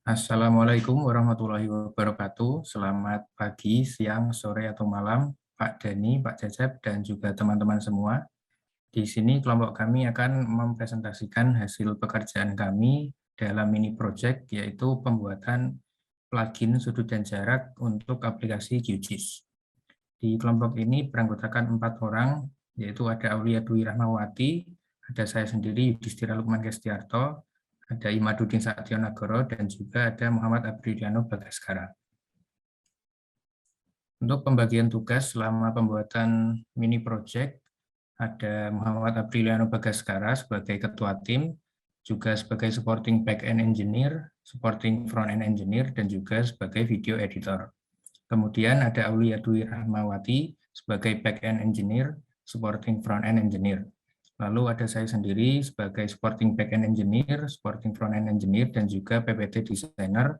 Assalamualaikum warahmatullahi wabarakatuh. Selamat pagi, siang, sore, atau malam, Pak Dani, Pak Cecep, dan juga teman-teman semua. Di sini kelompok kami akan mempresentasikan hasil pekerjaan kami dalam mini project, yaitu pembuatan plugin sudut dan jarak untuk aplikasi QGIS. Di kelompok ini beranggotakan 4 orang, yaitu ada Aulia Dwi Rahmawati, ada saya sendiri Yudhistira Lukman Kestiarto, ada Imadudin Saktionagoro, dan juga ada Muhammad Abriliano Bagaskara. Untuk pembagian tugas selama pembuatan mini project, ada Muhammad Abriliano Bagaskara sebagai ketua tim, juga sebagai supporting back-end engineer, supporting front-end engineer, dan juga sebagai video editor. Kemudian ada Aulia Dwi Rahmawati sebagai back-end engineer, supporting front-end engineer. Lalu ada saya sendiri sebagai supporting back-end engineer, supporting front-end engineer, dan juga PPT designer.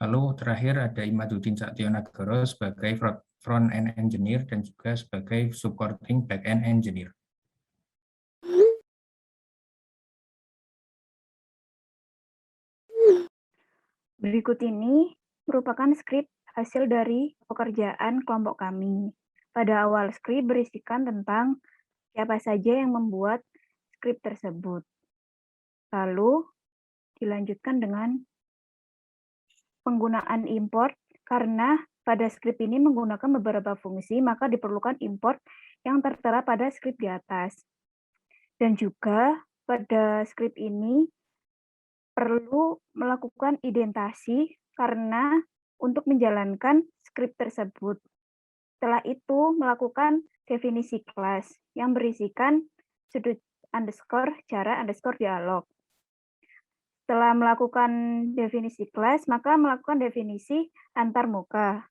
Lalu terakhir ada Imadudin Saktionagoro sebagai front-end engineer dan juga sebagai supporting back-end engineer. Berikut ini merupakan skrip hasil dari pekerjaan kelompok kami. Pada awal skrip berisikan tentang siapa saja yang membuat skrip tersebut. Lalu dilanjutkan dengan penggunaan import, karena pada skrip ini menggunakan beberapa fungsi, maka diperlukan import yang tertera pada skrip di atas. Dan juga pada skrip ini perlu melakukan identasi karena untuk menjalankan skrip tersebut. Setelah itu melakukan definisi kelas yang berisikan sudut underscore jarak underscore dialog. Setelah melakukan definisi kelas, maka melakukan definisi antarmuka.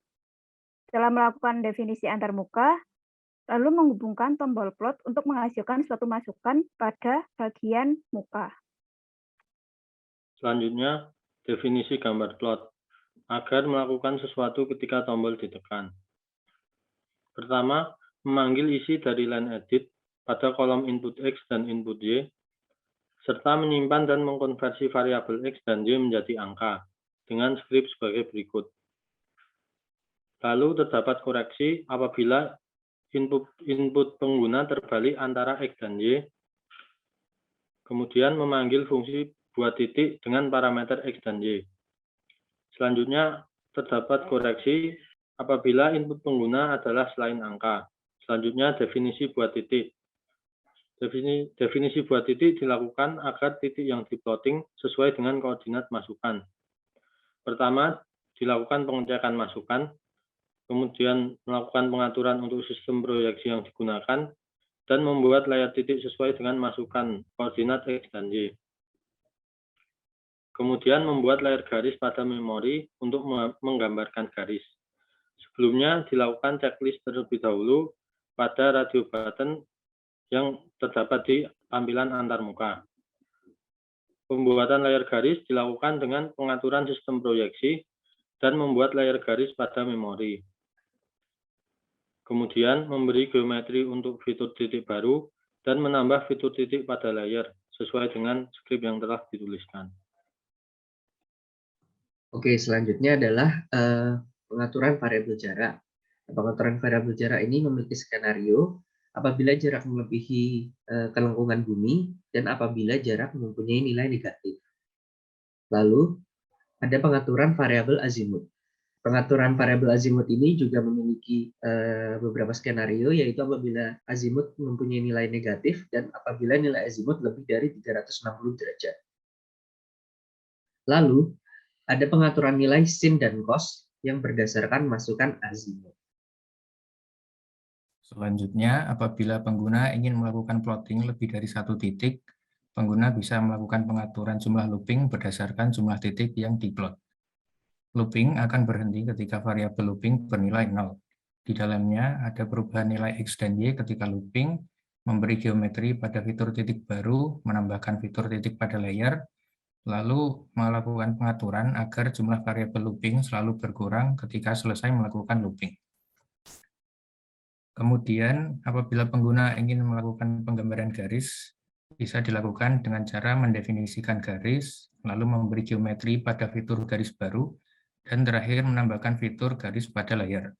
Setelah melakukan definisi antarmuka, lalu menghubungkan tombol plot untuk menghasilkan suatu masukan pada bagian muka. Selanjutnya, definisi gambar plot agar melakukan sesuatu ketika tombol ditekan. Pertama, memanggil isi dari line edit pada kolom input X dan input Y, serta menyimpan dan mengkonversi variabel X dan Y menjadi angka dengan skrip sebagai berikut. Lalu terdapat koreksi apabila input pengguna terbalik antara X dan Y. Kemudian memanggil fungsi buat titik dengan parameter X dan Y. Selanjutnya, terdapat koreksi apabila input pengguna adalah selain angka. Selanjutnya, definisi buat titik. Definisi buat titik dilakukan agar titik yang diplotting sesuai dengan koordinat masukan. Pertama, dilakukan pengecekan masukan, kemudian melakukan pengaturan untuk sistem proyeksi yang digunakan, dan membuat layar titik sesuai dengan masukan koordinat X dan Y. Kemudian membuat layar garis pada memori untuk menggambarkan garis. Sebelumnya dilakukan checklist terlebih dahulu pada radio button yang terdapat di tampilan antarmuka. Pembuatan layar garis dilakukan dengan pengaturan sistem proyeksi dan membuat layar garis pada memori. Kemudian memberi geometri untuk fitur titik baru dan menambah fitur titik pada layar sesuai dengan skrip yang telah dituliskan. Oke, selanjutnya adalah pengaturan variabel jarak. Pengaturan variabel jarak ini memiliki skenario apabila jarak melebihi kelengkungan bumi dan apabila jarak mempunyai nilai negatif. Lalu, ada pengaturan variabel azimut. Pengaturan variabel azimut ini juga memiliki beberapa skenario, yaitu apabila azimut mempunyai nilai negatif dan apabila nilai azimut lebih dari 360 derajat. Lalu, ada pengaturan nilai sin dan cos yang berdasarkan masukan azimut. Selanjutnya, apabila pengguna ingin melakukan plotting lebih dari satu titik, pengguna bisa melakukan pengaturan jumlah looping berdasarkan jumlah titik yang diplot. Looping akan berhenti ketika variabel looping bernilai 0. Di dalamnya ada perubahan nilai X dan Y ketika looping, memberi geometri pada fitur titik baru, menambahkan fitur titik pada layar, lalu melakukan pengaturan agar jumlah variabel looping selalu berkurang ketika selesai melakukan looping. Kemudian, apabila pengguna ingin melakukan penggambaran garis, bisa dilakukan dengan cara mendefinisikan garis, lalu memberi geometri pada fitur garis baru, dan terakhir menambahkan fitur garis pada layar.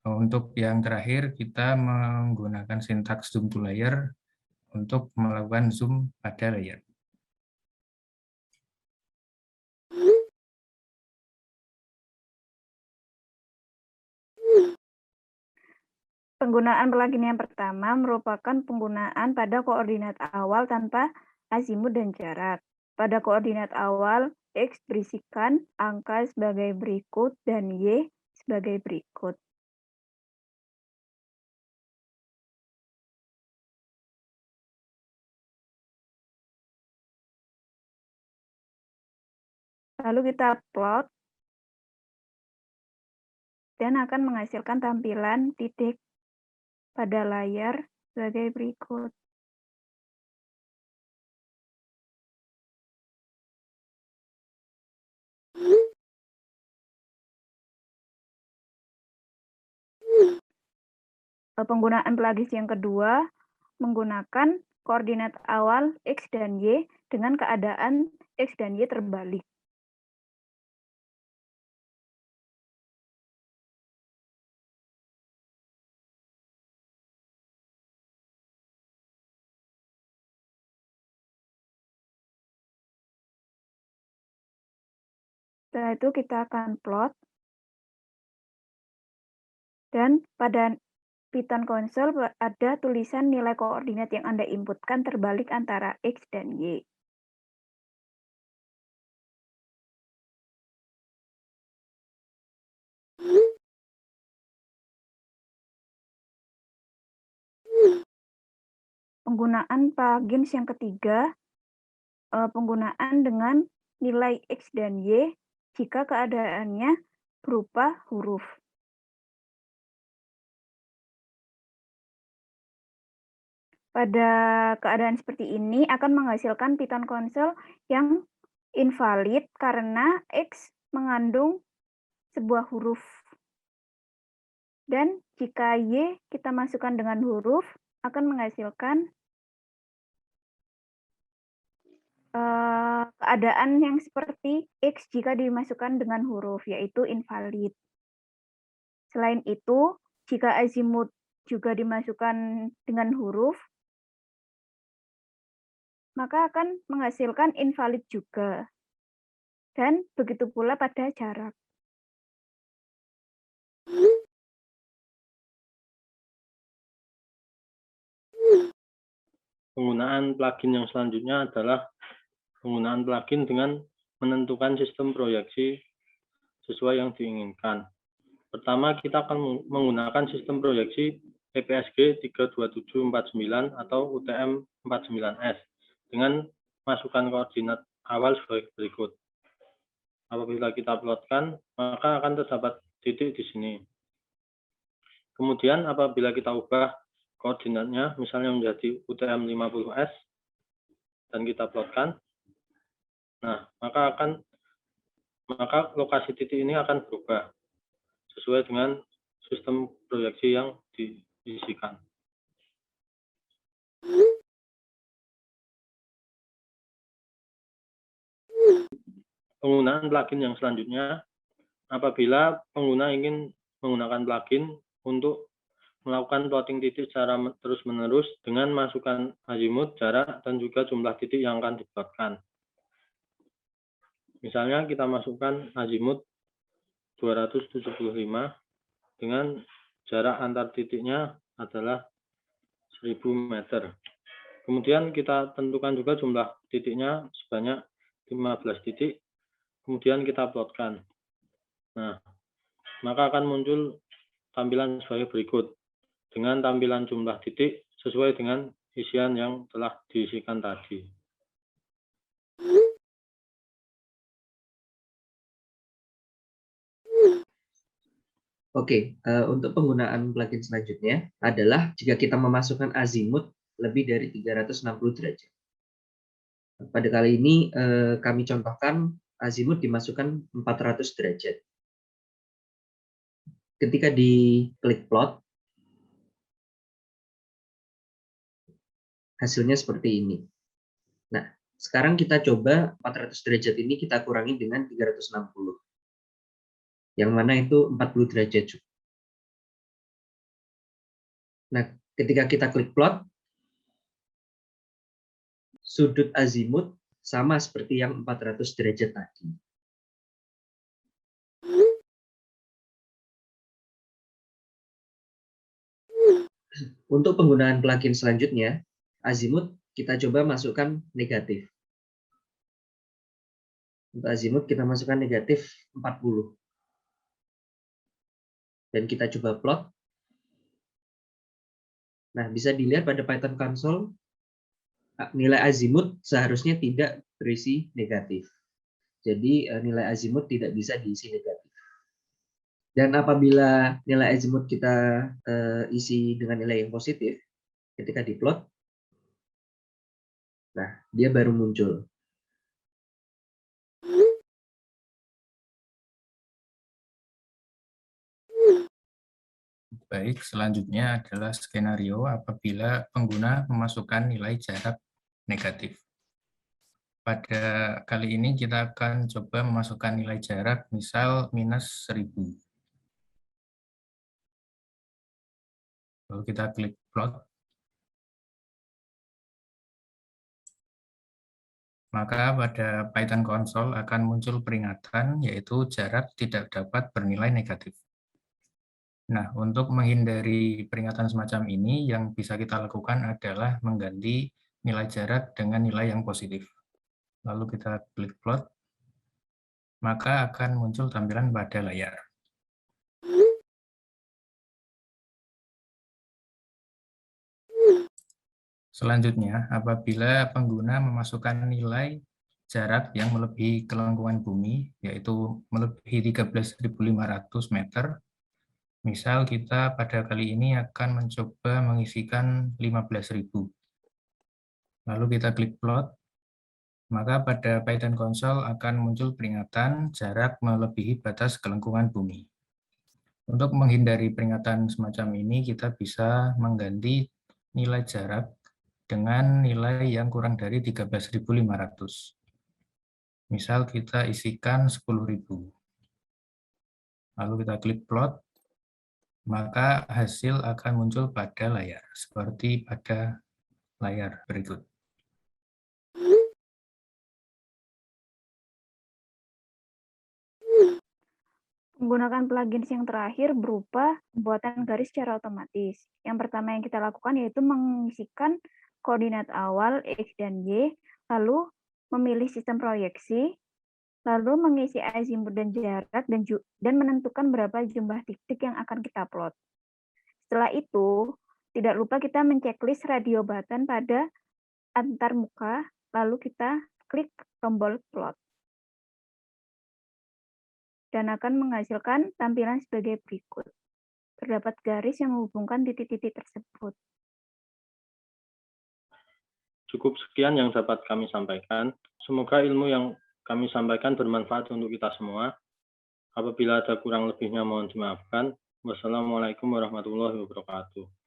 Untuk yang terakhir, kita menggunakan sintaks zoom to layer untuk melakukan zoom pada layar. Penggunaan plugin yang pertama merupakan penggunaan pada koordinat awal tanpa azimut dan jarak. Pada koordinat awal, X berisikan angka sebagai berikut dan Y sebagai berikut. Lalu kita plot dan akan menghasilkan tampilan titik pada layar sebagai berikut. Penggunaan plugin yang kedua menggunakan koordinat awal X dan Y dengan keadaan X dan Y terbalik. Setelah itu kita akan plot. Dan pada Python console ada tulisan nilai koordinat yang Anda inputkan terbalik antara X dan Y. Penggunaan plugin yang ketiga, penggunaan dengan nilai X dan Y jika keadaannya berupa huruf. Pada keadaan seperti ini akan menghasilkan Python console yang invalid karena X mengandung sebuah huruf. Dan jika Y kita masukkan dengan huruf, akan menghasilkan keadaan yang seperti X jika dimasukkan dengan huruf, yaitu invalid. Selain itu, jika azimut juga dimasukkan dengan huruf, maka akan menghasilkan invalid juga. Dan begitu pula pada jarak. Penggunaan plugin yang selanjutnya adalah penggunaan plugin dengan menentukan sistem proyeksi sesuai yang diinginkan. Pertama, kita akan menggunakan sistem proyeksi EPSG 32749 atau UTM 49S dengan masukkan koordinat awal sebagai berikut. Apabila kita plotkan, maka akan terdapat titik di sini. Kemudian apabila kita ubah koordinatnya, misalnya menjadi UTM 50S, dan kita plotkan, nah maka lokasi titik ini akan berubah sesuai dengan sistem proyeksi yang diisikan. Penggunaan plugin yang selanjutnya, apabila pengguna ingin menggunakan plugin untuk melakukan plotting titik secara terus-menerus dengan masukkan azimut, jarak, dan juga jumlah titik yang akan diplotkan. Misalnya kita masukkan azimut 275 dengan jarak antar titiknya adalah 1000 meter. Kemudian kita tentukan juga jumlah titiknya sebanyak 15 titik. Kemudian kita plotkan. Nah, maka akan muncul tampilan sebagai berikut dengan tampilan jumlah titik sesuai dengan isian yang telah diisikan tadi. Oke, untuk penggunaan plugin selanjutnya adalah jika kita memasukkan azimut lebih dari 360 derajat. Pada kali ini kami contohkan azimut dimasukkan 400 derajat. Ketika diklik plot, hasilnya seperti ini. Nah, Sekarang kita coba 400 derajat ini kita kurangi dengan 360. Yang mana itu 40 derajat juga. Nah, ketika kita klik plot, sudut azimut sama seperti yang 400 derajat tadi. Untuk penggunaan plugin selanjutnya, azimut kita coba masukkan negatif. Untuk azimut kita masukkan negatif 40. Dan kita coba plot. Nah, bisa dilihat pada Python console, nilai azimut seharusnya tidak berisi negatif. Jadi nilai azimut tidak bisa diisi negatif. Dan apabila nilai azimut kita isi dengan nilai yang positif, ketika diplot, nah dia baru muncul. Baik, selanjutnya adalah skenario apabila pengguna memasukkan nilai jarak negatif. Pada kali ini kita akan coba memasukkan nilai jarak, misal minus 1000. Lalu kita klik plot. Maka pada Python console akan muncul peringatan, yaitu jarak tidak dapat bernilai negatif. Nah, untuk menghindari peringatan semacam ini, yang bisa kita lakukan adalah mengganti nilai jarak dengan nilai yang positif. Lalu kita klik plot, maka akan muncul tampilan pada layar. Selanjutnya, apabila pengguna memasukkan nilai jarak yang melebihi kelengkungan bumi, yaitu melebihi 13.500 meter, misal kita pada kali ini akan mencoba mengisikan 15.000. Lalu kita klik plot, maka pada Python console akan muncul peringatan jarak melebihi batas kelengkungan bumi. Untuk menghindari peringatan semacam ini, kita bisa mengganti nilai jarak dengan nilai yang kurang dari 13.500. Misal kita isikan 10.000. Lalu kita klik plot, maka hasil akan muncul pada layar, seperti pada layar berikut. Menggunakan plugins yang terakhir berupa pembuatan garis secara otomatis. Yang pertama yang kita lakukan yaitu mengisikan koordinat awal X dan Y, lalu memilih sistem proyeksi, lalu mengisi azimut dan jarak, dan menentukan berapa jumlah titik yang akan kita plot. Setelah itu, tidak lupa kita menceklis radio button pada antar muka, lalu kita klik tombol plot. Dan akan menghasilkan tampilan sebagai berikut. Terdapat garis yang menghubungkan titik-titik tersebut. Cukup sekian yang dapat kami sampaikan. Semoga ilmu yang kami sampaikan bermanfaat untuk kita semua. Apabila ada kurang lebihnya mohon dimaafkan. Wassalamualaikum warahmatullahi wabarakatuh.